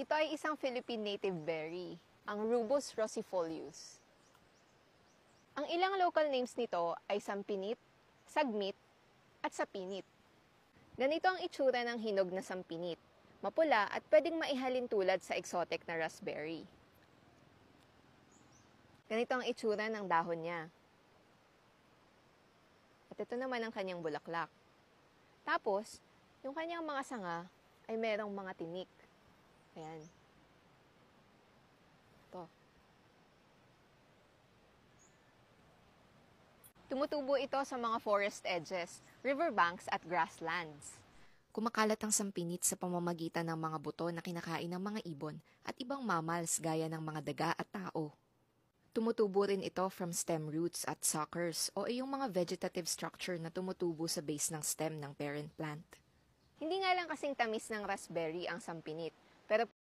Ito ay isang Philippine native berry, ang Rubus rossifolius. Ang ilang local names nito ay sampinit, sagmit, at sapinit. Ganito ang itsura ng hinog na sampinit. Mapula at pwedeng maihalin tulad sa exotic na raspberry. Ganito ang itsura ng dahon niya. At ito naman ang kanyang bulaklak. Tapos, yung kanyang mga sanga ay merong mga tinik. Ayan. Ito. Tumutubo ito sa mga forest edges, riverbanks at grasslands. Kumakalat ang sampinit sa pamamagitan ng mga buto na kinakain ng mga ibon at ibang mammals gaya ng mga daga at tao. Tumutubo rin ito from stem roots at suckers o yung mga vegetative structure na tumutubo sa base ng stem ng parent plant. Hindi nga lang kasing tamis ng raspberry ang sampinit, pero